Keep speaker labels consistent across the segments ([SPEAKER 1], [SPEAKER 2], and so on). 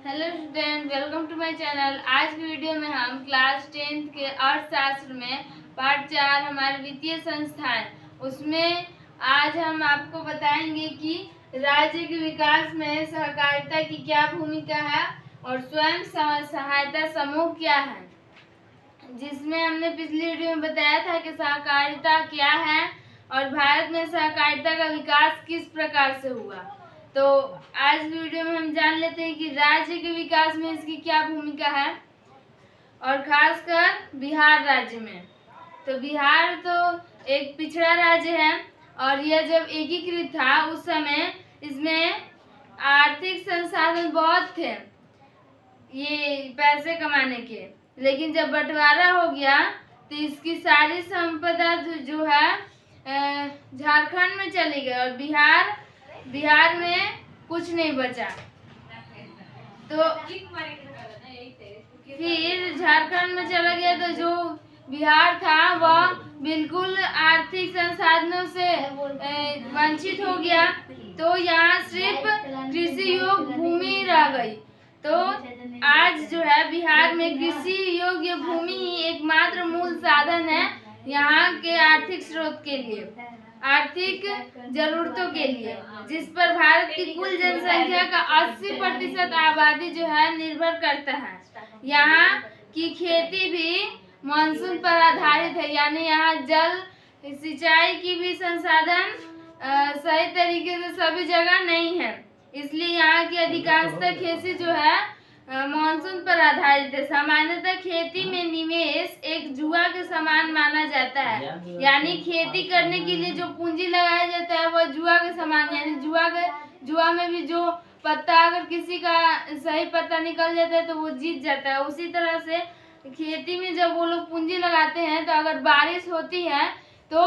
[SPEAKER 1] Hello student, welcome to my channel. आज की video में हम क्लास 10th के अर्थशास्त्र में पार्ट 4 हमारे वित्तीय संस्थान उसमें आज हम आपको बताएंगे कि राज्य के विकास में सहकारिता की क्या भूमिका है और स्वयं सहायता समूह क्या है। जिसमें हमने पिछली वीडियो में बताया था कि सहकारिता क्या है और भारत में सहकारिता का विकास किस प्रकार से हुआ। तो आज वीडियो में हम जान लेते हैं कि राज्य के विकास में इसकी क्या भूमिका है और खासकर बिहार राज्य में। तो बिहार तो एक पिछड़ा राज्य है और यह जब एकीकृत था उस समय इसमें आर्थिक संसाधन बहुत थे ये पैसे कमाने के, लेकिन जब बंटवारा हो गया तो इसकी सारी संपदा जो है झारखंड में चली गई और बिहार में कुछ नहीं बचा। तो फिर झारखंड में चला गया तो जो बिहार था वह बिल्कुल आर्थिक संसाधनों से वंचित हो गया। तो यहाँ सिर्फ कृषि योग्य भूमि रह गई। तो आज जो है बिहार में कृषि योग्य भूमि ही एकमात्र मूल साधन है यहाँ के आर्थिक स्रोत के लिए, आर्थिक जरूरतों के लिए, जिस पर भारत की कुल जनसंख्या का 80% आबादी जो है निर्भर करता है। यहाँ की खेती भी मानसून पर आधारित है, यानी यहाँ जल सिंचाई की भी संसाधन सही तरीके से सभी जगह नहीं है, इसलिए यहाँ की अधिकांशतः खेती जो है मानसून पर आधारित है। सामान्यतः खेती में निवेश एक जुआ के समान माना जाता है, यानी खेती करने के लिए जो पूंजी लगाया जाता है वह जुआ के समान, यानी जुआ में भी जो पत्ता अगर किसी का सही पत्ता निकल जाता है तो वो जीत जाता है। उसी तरह से खेती में जब वो लोग पूंजी लगाते हैं तो अगर बारिश होती है तो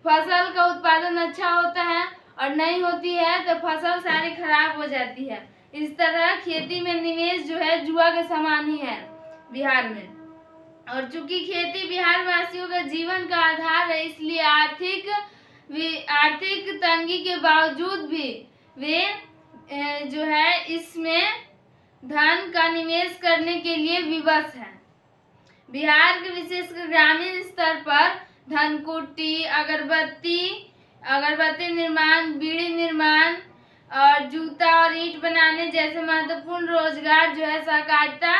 [SPEAKER 1] फसल का उत्पादन अच्छा होता है और नहीं होती है तो फसल सारी खराब हो जाती है। इस तरह खेती में निवेश जो है जुआ के समान ही है बिहार में। और चूंकि खेती बिहार वासियों का जीवन का आधार है, इसलिए आर्थिक तंगी के बावजूद भी वे जो है इसमें धन का निवेश करने के लिए विवश है। बिहार के विशेषकर ग्रामीण स्तर पर धनकुट्टी, अगरबत्ती निर्माण, बीड़ी निर्माण और जूता और ईंट बनाने जैसे महत्वपूर्ण रोजगार जो है सहकारिता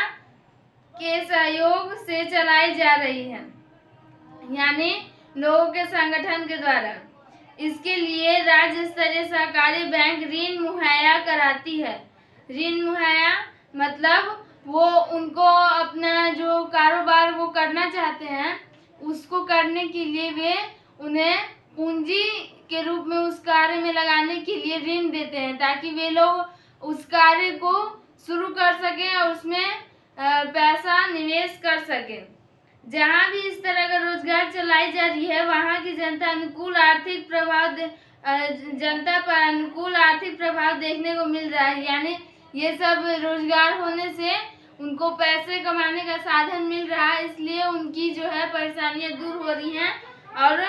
[SPEAKER 1] के सहयोग से चलाई जा रही है, यानी लोगों के संगठन के द्वारा। इसके लिए राज्य स्तरीय सहकारी बैंक ऋण मुहैया कराती है। ऋण मुहैया मतलब वो उनको अपना जो कारोबार वो करना चाहते हैं उसको करने के लिए वे उन्हें पूंजी के रूप में उस कार्य में लगाने के लिए ऋण देते हैं, ताकि वे लोग उस कार्य को शुरू कर सकें और उसमें पैसा निवेश कर सकें। जहाँ भी इस तरह का रोजगार चलाई जा रही है वहाँ की जनता पर अनुकूल आर्थिक प्रभाव देखने को मिल रहा है, यानी ये सब रोजगार होने से उनको पैसे कमाने का साधन मिल रहा है, इसलिए उनकी जो है परेशानियां दूर हो रही हैं और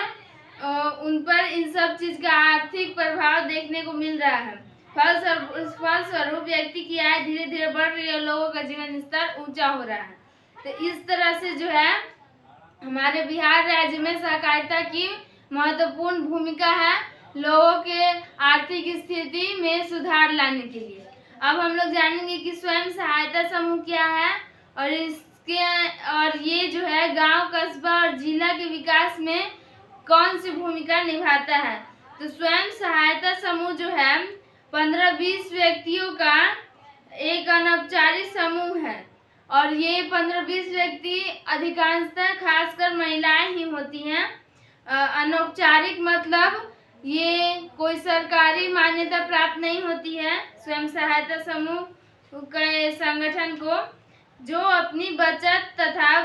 [SPEAKER 1] उन पर इन सब चीज का आर्थिक प्रभाव देखने को मिल रहा है। फलस्वरूप व्यक्ति की आय धीरे धीरे बढ़ रही है, लोगों का जीवन स्तर ऊंचा हो रहा है। तो इस तरह से जो है हमारे बिहार राज्य में सहकारिता की महत्वपूर्ण भूमिका है लोगों के आर्थिक स्थिति में सुधार लाने के लिए। अब हम लोग जानेंगे कि स्वयं सहायता समूह क्या है और ये जो है गांव, कस्बा और जिला के विकास में कौन सी भूमिका निभाता है। तो स्वयं सहायता समूह जो है 15-20 व्यक्तियों का एक अनौपचारिक समूह है और ये 15-20 व्यक्ति अधिकांशतः खासकर महिलाएं ही होती हैं। अनौपचारिक मतलब ये कोई सरकारी मान्यता प्राप्त नहीं होती है स्वयं सहायता समूह के संगठन को, जो अपनी बचत तथा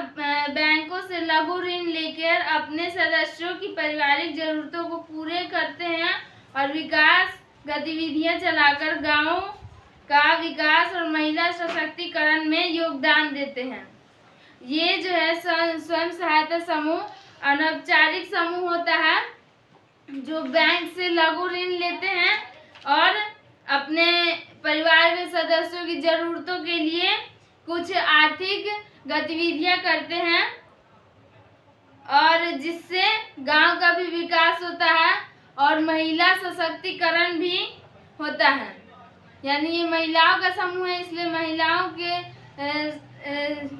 [SPEAKER 1] बैंकों से लघु ऋण लेकर अपने सदस्यों की पारिवारिक जरूरतों को पूरे करते हैं और विकास गतिविधियां चलाकर गांवों का विकास और महिला सशक्तिकरण में योगदान देते हैं। ये जो है स्वयं सहायता समूह अनौपचारिक समूह होता है जो बैंक से लघु ऋण लेते हैं और अपने परिवार के सदस्यों की जरूरतों के लिए कुछ आर्थिक गतिविधियां करते हैं और जिससे गांव का भी विकास होता है और महिला सशक्तिकरण भी होता है। यानी ये महिलाओं का समूह है, इसलिए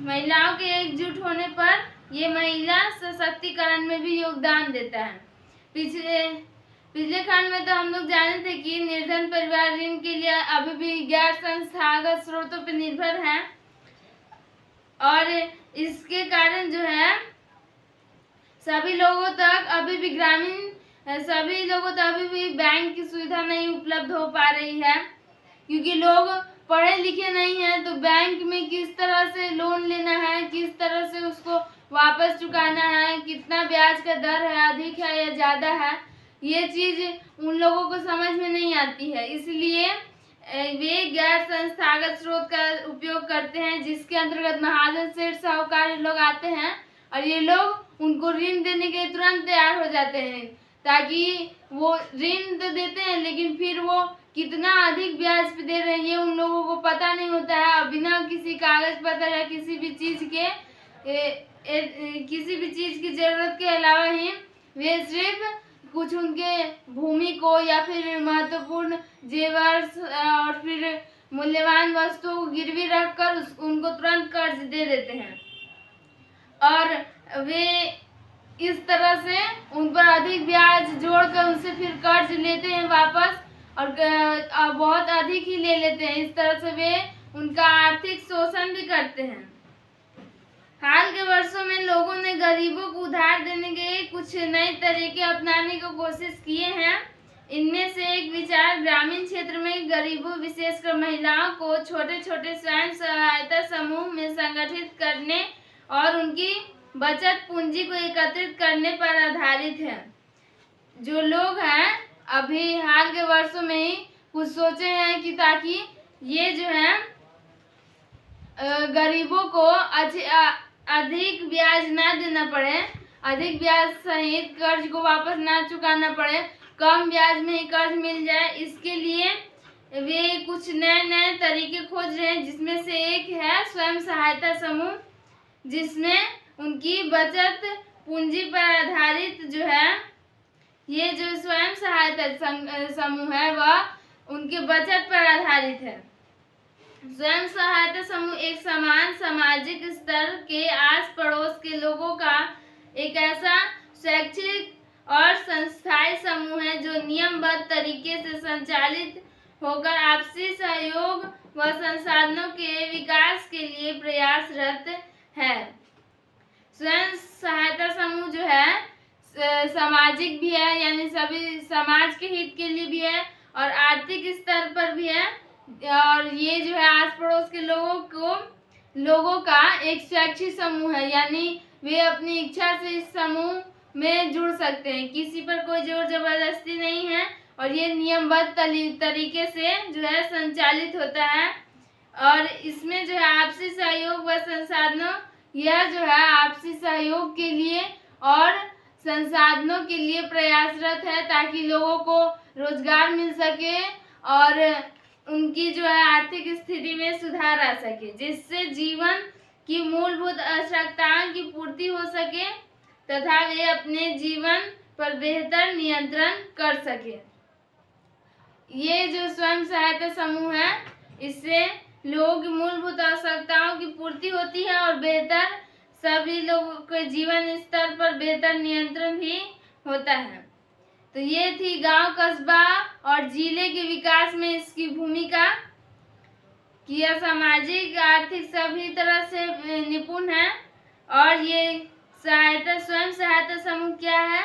[SPEAKER 1] महिलाओं के एकजुट होने पर ये महिला सशक्तिकरण में भी योगदान देता है। पिछले खंड में तो हम लोग जाने थे कि निर्धन परिवार ऋण के लिए अभी भी गैर संस्थागत स्रोतों पर निर्भर हैं और इसके कारण जो है सभी लोगों तक अभी भी बैंक की सुविधा नहीं उपलब्ध हो पा रही है, क्योंकि लोग पढ़े लिखे नहीं हैं। तो बैंक में किस तरह से लोन लेना है, किस तरह से उसको वापस चुकाना है, कितना ब्याज का दर है, अधिक है या ज़्यादा है, ये चीज़ उन लोगों को समझ में नहीं आती है। इसलिए वे गैर संस्थागत स्रोत का उपयोग करते हैं, जिसके अंतर्गत महाजन, सेठ, साहूकार लोग आते हैं और ये लोग उनको ऋण देने के तुरंत तैयार हो जाते हैं, ताकि वो ऋण तो देते हैं लेकिन फिर वो कितना अधिक ब्याज पे दे रहे हैं ये उन लोगों को पता नहीं होता है। और बिना किसी कागज पत्र या किसी भी चीज़ की जरूरत के अलावा ही वे सिर्फ कुछ उनके भूमि को या फिर महत्वपूर्ण जेवर और फिर मूल्यवान वस्तुओं को गिरवी रखकर उनको तुरंत कर्ज दे देते हैं और वे इस तरह से उन पर अधिक ब्याज जोड़कर उनसे फिर कर्ज लेते हैं वापस और बहुत अधिक ही ले लेते हैं। इस तरह से वे उनका आर्थिक शोषण भी करते हैं। हाल के वर्षों में लोगों ने गरीबों को उधार देने के कुछ नए तरीके अपनाने की कोशिश किए हैं। इनमें से एक विचार ग्रामीण क्षेत्र में गरीबों, विशेषकर महिलाओं को छोटे छोटे स्वयं सहायता समूह में संगठित करने और उनकी बचत पूंजी को एकत्रित करने पर आधारित है। जो लोग हैं अभी हाल के वर्षों में ही कुछ सोचे हैं कि ताकि ये जो है गरीबों को अधिक ब्याज ना देना पड़े, अधिक ब्याज सहित कर्ज को वापस ना चुकाना पड़े, कम ब्याज में ही कर्ज मिल जाए, इसके लिए वे कुछ नए तरीके खोज रहे हैं। जिसमें से एक है स्वयं सहायता समूह, जिसमें उनकी बचत पूंजी पर आधारित जो है ये जो स्वयं सहायता समूह है वह उनके बचत पर आधारित है। स्वयं सहायता समूह एक समान सामाजिक स्तर के आस पड़ोस के लोगों का एक ऐसा शैक्षिक और संस्थाई समूह है जो नियमबद्ध तरीके से संचालित होकर आपसी सहयोग व संसाधनों के विकास के लिए प्रयासरत है। स्वयं सहायता समूह जो है सामाजिक भी है, यानी सभी समाज के हित के लिए भी है और आर्थिक स्तर पर भी है और ये जो है आस पड़ोस के लोगों का एक स्वैच्छिक समूह है, यानी वे अपनी इच्छा से इस समूह में जुड़ सकते हैं। किसी पर कोई जोर जबरदस्ती नहीं है और ये नियमबद्ध तरीके से जो है संचालित होता है और इसमें जो है आपसी सहयोग व संसाधनों, यह जो है आपसी सहयोग के लिए और संसाधनों के लिए प्रयासरत है ताकि लोगों को रोजगार मिल सके और उनकी जो है आर्थिक स्थिति में सुधार आ सके, जिससे जीवन की मूलभूत आवश्यकताओं की पूर्ति हो सके तथा वे अपने जीवन पर बेहतर नियंत्रण कर सके। ये जो स्वयं सहायता समूह है इससे लोगों की मूलभूत आवश्यकताओं की पूर्ति होती है और बेहतर सभी लोगों के जीवन स्तर पर बेहतर नियंत्रण भी होता है। तो ये थी गांव, कस्बा और जिले के विकास में इसकी भूमिका कि यह सामाजिक, आर्थिक सभी तरह से निपुण है। और ये स्वयं सहायता समूह क्या है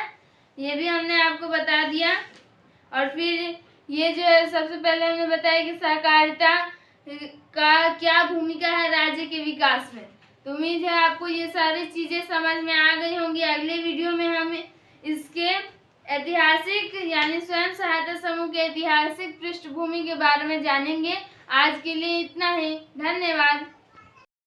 [SPEAKER 1] ये भी हमने आपको बता दिया। और फिर ये जो है सबसे पहले हमने बताया कि सहकारिता का क्या भूमिका है राज्य के विकास में। तो उम्मीद है आपको ये सारी चीज़ें समझ में आ गई होंगी। अगले वीडियो में हम इसके ऐतिहासिक यानी स्वयं सहायता समूह के ऐतिहासिक पृष्ठभूमि के बारे में जानेंगे। आज के लिए इतना ही, धन्यवाद।